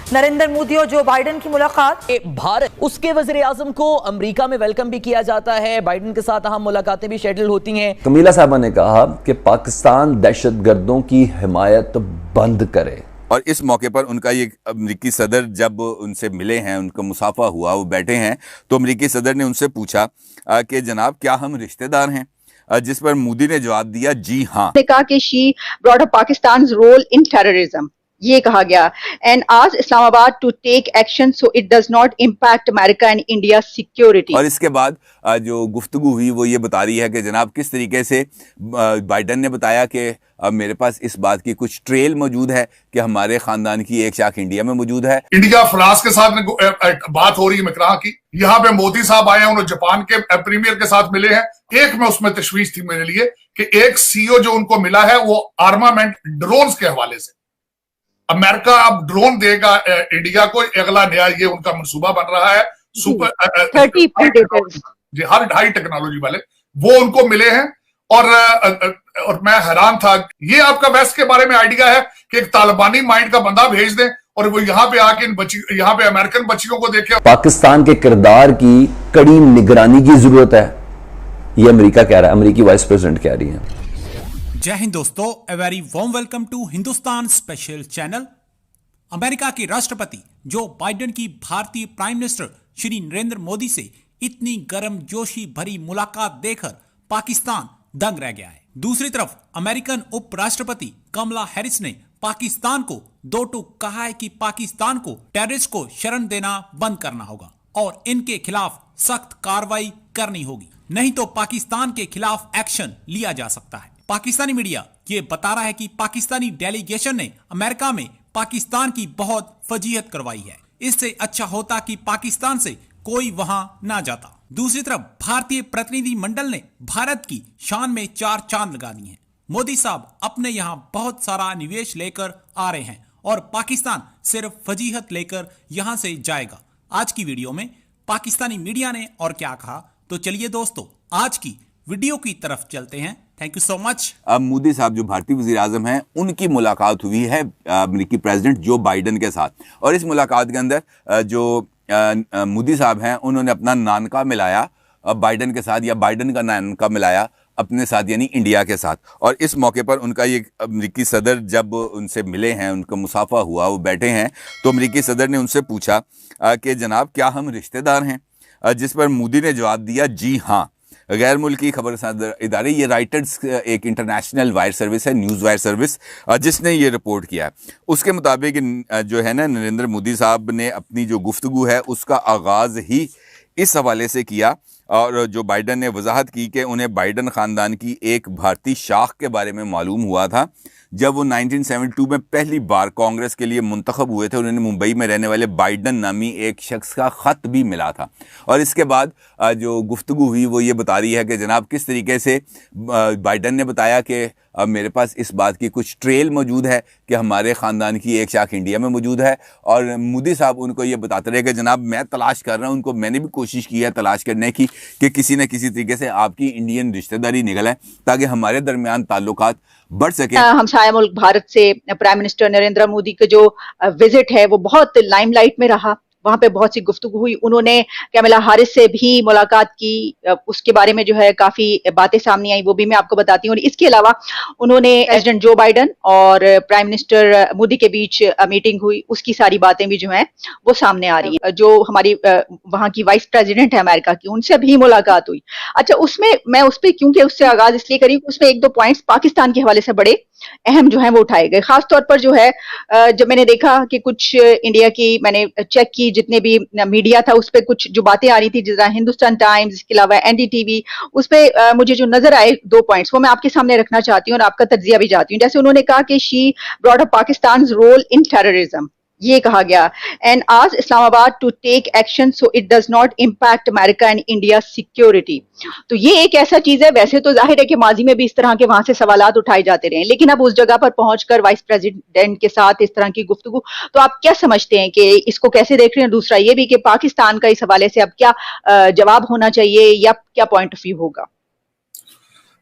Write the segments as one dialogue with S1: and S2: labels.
S1: नरेंद्र मोदी और जो बाइडेन की मुलाकात।
S2: भारत उसके वज़ीर आज़म को अमेरिका में वेलकम भी किया जाता है, बाइडेन के साथ अहम मुलाकातें भी शेड्यूल होती हैं।
S3: कमीला साहबा ने कहा कि पाकिस्तान दहशतगर्दों की हिमायत बंद करे।
S4: और इस मौके पर उनका ये अमेरिकी सदर जब उनसे मिले हैं, उनका मुसाफा हुआ, वो बैठे हैं, तो अमेरिकी सदर ने उनसे पूछा कि जनाब क्या हम रिश्तेदार हैं, जिस पर मोदी ने जवाब दिया जी हाँ।
S5: कहा कि she brought up Pakistan role in terrorism, ये कहा गया, and ask Islamabad to take action so it does not impact America and India security.
S4: और इसके बाद जो गुफ्तगू हुई वो ये बता रही है कि जनाब किस तरीके से बाइडेन ने बताया कि मेरे पास इस बात की कुछ ट्रेल मौजूद है कि हमारे खानदान की एक शाख इंडिया में मौजूद है।
S6: इंडिया फ्रांस के साथ बात हो रही है मिकराह की, यहाँ पे मोदी साहब आए हैं, उन्होंने जापान के प्रीमियर के साथ मिले हैं। एक में उसमें तशवीश थी मेरे लिए कि एक सीईओ जो उनको मिला है वो आर्मामेंट ड्रोन्स के हवाले से, अमेरिका अब ड्रोन देगा इंडिया को, अगला नया ये उनका मंसूबा बन रहा है। सुपर
S5: 30 प्रेडेटर्स
S6: जी, हर हाई टेक्नोलॉजी वाले वो उनको मिले हैं। और मैं हैरान था, ये आपका वेस्ट के बारे में आइडिया है कि एक तालिबानी माइंड का बंदा भेज दें और वो यहाँ पे आके यहाँ पे अमेरिकन बच्चियों को देखे।
S3: पाकिस्तान के किरदार की कड़ी निगरानी की जरूरत है, ये अमेरिका कह रहा है, अमेरिकी वाइस प्रेसिडेंट कह रही है।
S7: जय हिंद दोस्तों, a very warm welcome to Hindustan special channel. America के राष्ट्रपति जो बाइडेन की भारतीय प्राइम मिनिस्टर श्री नरेंद्र मोदी से इतनी गर्मजोशी भरी मुलाकात देखकर पाकिस्तान दंग रह गया है। दूसरी तरफ अमेरिकन उपराष्ट्रपति कमला हैरिस ने पाकिस्तान को दो टूक कहा है कि पाकिस्तान को टेररिस्ट को शरण देना बंद करना होगा और इनके खिलाफ सख्त कार्रवाई करनी होगी, नहीं तो पाकिस्तान के खिलाफ एक्शन लिया जा सकता है। पाकिस्तानी मीडिया ये बता रहा है कि पाकिस्तानी डेलीगेशन ने अमेरिका में पाकिस्तान की बहुत फजीहत करवाई है। इससे अच्छा होता कि पाकिस्तान से कोई वहां ना जाता। दूसरी तरफ भारतीय प्रतिनिधि मंडल ने भारत की शान में 4 चांद लगा दिए हैं। मोदी साहब अपने यहाँ बहुत सारा निवेश लेकर आ रहे हैं और पाकिस्तान सिर्फ फजीहत लेकर यहाँ से जाएगा। आज की वीडियो में पाकिस्तानी मीडिया ने और क्या कहा, तो चलिए दोस्तों आज की वीडियो की तरफ चलते हैं। Thank you so much.
S4: अब मोदी साहब जो भारतीय वज़ीर आज़म हैं, उनकी मुलाकात हुई है अमेरिकी प्रेसिडेंट जो बाइडेन के साथ, और इस मुलाकात के अंदर जो मोदी साहब हैं उन्होंने अपना नानका मिलाया बाइडेन के साथ, या बाइडेन का नानका मिलाया अपने साथ यानी इंडिया के साथ। और इस मौके पर उनका ये अमेरिकी सदर जब उनसे मिले हैं, उनका मुसाफा हुआ, वो बैठे हैं, तो अमेरिकी सदर ने उनसे पूछा कि जनाब क्या हम रिश्तेदार हैं, जिस पर मोदी ने जवाब दिया जी हाँ। गैर मुल्की खबर इदारे, ये राइटर्स एक इंटरनेशनल वायर सर्विस है, न्यूज़ वायर सर्विस, जिसने ये रिपोर्ट किया है। उसके मुताबिक जो है ना, नरेंद्र मोदी साहब ने अपनी जो गुफ्तगू है उसका आगाज़ ही इस हवाले से किया, और जो बाइडेन ने वजाहत की कि उन्हें बाइडेन ख़ानदान की एक भारतीय शाख के बारे में मालूम हुआ था जब वो 1972 में पहली बार कांग्रेस के लिए मुंतखब हुए थे। उन्होंने मुंबई में रहने वाले बाइडेन नामी एक शख्स का ख़त भी मिला था। और इसके बाद जो गुफ्तगू हुई वो ये बता रही है कि जनाब किस तरीके से बाइडेन ने बताया कि मेरे पास इस बात की कुछ ट्रेल मौजूद है कि हमारे ख़ानदान की एक शाख इंडिया में मौजूद है। और मोदी साहब उनको ये बताते रहे कि जनाब मैं तलाश कर रहा हूँ, उनको मैंने भी कोशिश की है तलाश करने की कि किसी न किसी तरीके से आपकी इंडियन रिश्तेदारी निकल आए ताकि हमारे दरमियान ताल्लुकात बढ़ सके।
S5: हमसाया मुल्क भारत से प्राइम मिनिस्टर नरेंद्र मोदी का जो विजिट है वो बहुत लाइमलाइट में रहा। वहां पे बहुत सी गुफ्तगू हुई। उन्होंने कमला हैरिस से भी मुलाकात की, उसके बारे में जो है काफी बातें सामने आई, वो भी मैं आपको बताती हूँ। और इसके अलावा उन्होंने प्रेसिडेंट जो बाइडेन और प्राइम मिनिस्टर मोदी के बीच मीटिंग हुई, उसकी सारी बातें भी जो हैं वो सामने आ रही है। जो हमारी वहां की वाइस प्रेसिडेंट है अमेरिका की, उनसे भी मुलाकात हुई। अच्छा, उसमें मैं उस पर क्योंकि उससे आगाज इसलिए करी, उसमें 1-2 पॉइंट्स पाकिस्तान के हवाले से बड़े अहम जो है वो उठाए गए। खास तौर पर जो है जब मैंने देखा कि कुछ इंडिया की, मैंने चेक की जितने भी मीडिया था उस पर कुछ जो बातें आ रही थी, जैसे हिंदुस्तान टाइम्स, इसके अलावा एनडीटीवी, उस पर मुझे जो नजर आए 2 पॉइंट्स वो मैं आपके सामने रखना चाहती हूँ और आपका तज्जिया भी चाहती हूँ। जैसे उन्होंने कहा कि she brought up Pakistan role in terrorism, ये कहा गया, and ask Islamabad to take action so it does not impact America and India security. तो ये एक ऐसा चीज है, वैसे तो जाहिर है कि माजी में भी इस तरह के वहां से सवालात उठाए जाते रहे, लेकिन अब उस जगह पर पहुंचकर वाइस प्रेसिडेंट के साथ इस तरह की गुफ्तगू, तो आप क्या समझते हैं कि इसको कैसे देख रहे हैं? दूसरा ये भी कि पाकिस्तान का इस हवाले से अब क्या जवाब होना चाहिए या क्या पॉइंट ऑफ व्यू होगा?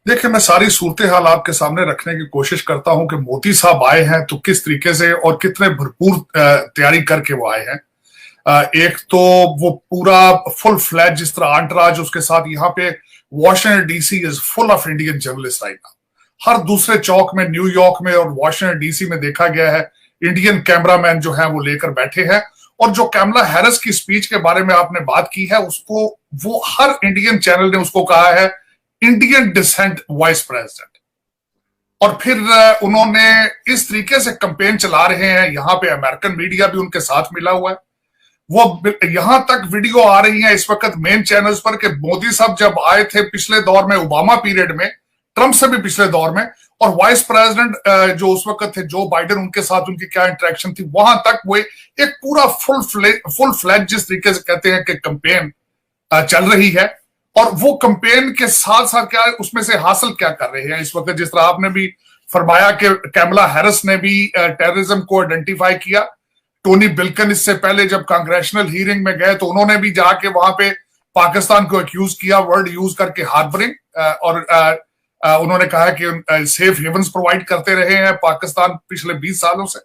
S6: देखिए, मैं सारी सूरत हाल आपके सामने रखने की कोशिश करता हूं कि मोदी साहब आए हैं तो किस तरीके से और कितने भरपूर तैयारी करके वो आए हैं। एक तो वो पूरा फुल फ्लैज जिस तरह आंटराज उसके साथ यहाँ पे Washington DC is full of Indian journalist right now. हर दूसरे चौक में न्यूयॉर्क में और वॉशिंगटन डीसी में देखा गया है इंडियन कैमरामैन जो है वो लेकर बैठे हैं। और जो कैमला हैरिस की स्पीच के बारे में आपने बात की है, उसको वो हर इंडियन चैनल ने उसको कहा है इंडियन डिसेंट वाइस प्रेसिडेंट। और फिर उन्होंने इस तरीके से कैंपेन चला रहे हैं, यहां पे अमेरिकन मीडिया भी उनके साथ मिला हुआ है। वो यहां तक वीडियो आ रही है इस वक्त मेन चैनल्स पर कि मोदी साहब जब आए थे पिछले दौर में, ओबामा पीरियड में, ट्रंप से भी पिछले दौर में, और वाइस प्रेसिडेंट जो उस वक्त थे जो बाइडेन, उनके साथ उनकी क्या इंटरेक्शन थी, वहां तक वो एक पूरा फुल फ्लैज जिस तरीके से कहते हैं कि कैंपेन चल रही है। और वो कैंपेन के साथ साथ क्या उसमें से हासिल क्या कर रहे हैं इस वक्त, जिस तरह आपने भी फरमाया कि कैमला हैरिस ने भी टेररिज्म को आइडेंटिफाई किया। टोनी बिल्कन इससे पहले जब कांग्रेशनल हियरिंग में गए तो उन्होंने भी जाके वहां पे पाकिस्तान को एक्यूज किया वर्ड यूज करके हार्बरिंग, और उन्होंने कहा कि सेफ हेवंस प्रोवाइड करते रहे हैं पाकिस्तान पिछले 20 सालों से।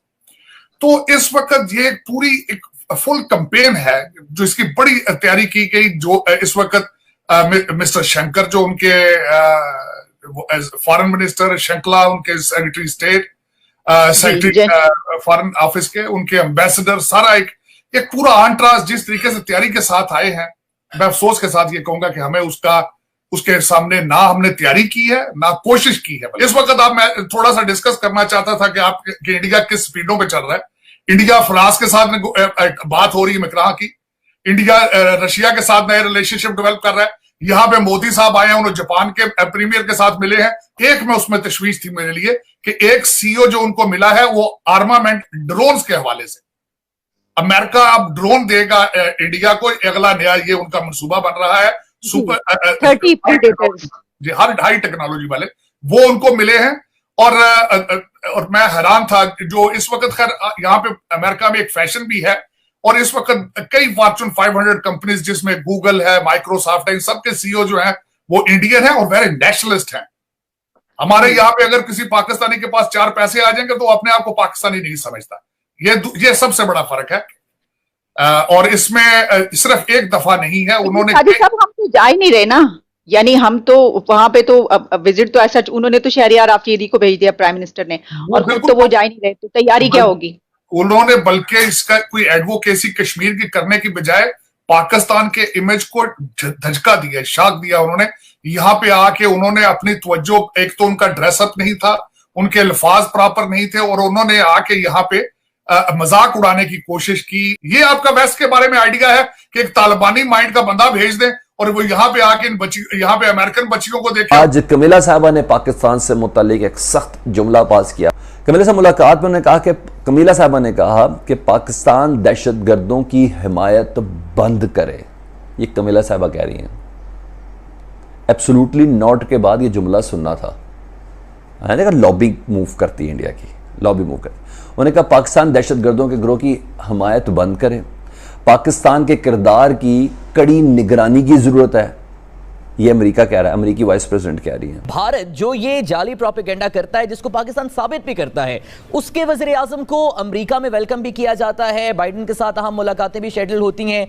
S6: तो इस वक्त ये पूरी एक फुल कैंपेन है जो इसकी बड़ी तैयारी की गई। जो इस वक्त मिस्टर शंकर जो उनके फॉरेन मिनिस्टर, शंकला उनके secretary state, secretary foreign office के, उनके एम्बेसडर, सारा एक पूरा आंट्रास जिस तरीके से तैयारी के साथ आए हैं, मैं अफसोस के साथ ये कहूंगा कि हमें उसके सामने ना हमने तैयारी की है ना कोशिश की है। इस वक्त मैं थोड़ा सा डिस्कस करना चाहता था कि आप कि इंडिया किस स्पीडों पे चल रहा है। इंडिया फ्रांस के साथ बात हो रही है मिक्राह की, इंडिया रशिया के साथ नए रिलेशनशिप डेवलप कर रहा है। यहाँ पे मोदी साहब आए हैं, उन्होंने जापान के प्रीमियर के साथ मिले हैं। एक में उसमें तशवीश थी मेरे लिए कि एक सीईओ जो उनको मिला है वो आर्मामेंट ड्रोन्स के हवाले से, अमेरिका अब ड्रोन देगा इंडिया को, अगला नया ये उनका मंसूबा बन रहा है। सुपर
S5: 30 प्रेडेटर्स
S6: जी, हर हाई टेक्नोलॉजी वाले वो उनको मिले हैं। और मैं हैरान था जो इस वक्त खैर यहाँ पे अमेरिका में एक फैशन भी है, और इस वक्त कई फॉर्च्यून 500 कंपनीज जिसमें गूगल है, माइक्रोसॉफ्ट है, इन सबके सीईओ जो हैं वो इंडियन है और वेरी नेशनलिस्ट हैं। हमारे यहाँ पे अगर किसी पाकिस्तानी के पास 4 पैसे आ जाएंगे तो अपने आप को पाकिस्तानी नहीं समझता। ये सबसे बड़ा फर्क है। और इसमें सिर्फ एक दफा नहीं है, उन्होंने
S5: हम तो जा ही नहीं रहे ना, यानी हम तो वहां पे तो विजिट तो ऐसा उन्होंने तो शहरियार आफरीदी को भेज दिया प्राइम मिनिस्टर ने, और खुद तो वो जा ही नहीं रहे, तो तैयारी क्या होगी?
S6: उन्होंने बल्कि इसका कोई एडवोकेसी कश्मीर की करने की बजाय पाकिस्तान के इमेज को धचका दिया, शाक दिया। उन्होंने यहाँ पे आके उन्होंने अपनी तवज्जो, एक तो उनका ड्रेसअप नहीं था, उनके अल्फाज प्रॉपर नहीं थे, और उन्होंने आके यहाँ पे मजाक उड़ाने की कोशिश की। ये आपका वेस्ट के बारे में आइडिया है कि एक तालिबानी माइंड का बंदा भेज दें और वो यहाँ पे आके यहाँ पे अमेरिकन बच्चियों को देखें।
S3: आज कमिला साहबा ने पाकिस्तान से मुतालिक एक सख्त जुमला पास किया। कमिला से मुलाकात में उन्होंने कहा कि कमिला साहबा ने कहा कि पाकिस्तान दहशतगर्दों की हिमायत बंद करे। ये कमिला साहबा कह रही हैं। एब्सोल्युटली नॉट के बाद ये जुमला सुनना था। मैंने कहा लॉबी मूव करती है इंडिया की, लॉबी मूव करती। उन्होंने कहा पाकिस्तान दहशतगर्दों के गिरोह की हिमायत बंद करे, पाकिस्तान के किरदार की कड़ी निगरानी की जरूरत है। ये अमेरिका कह रहा है, अमेरिकी वाइस प्रेसिडेंट कह रही है।
S2: भारत जो ये जाली प्रोपेगेंडा करता है, जिसको पाकिस्तान साबित भी करता है, उसके वज़ीर आज़म को अमेरिका में वेलकम भी किया जाता है। बाइडेन के साथ अहम मुलाकातें भी शेड्यूल होती हैं।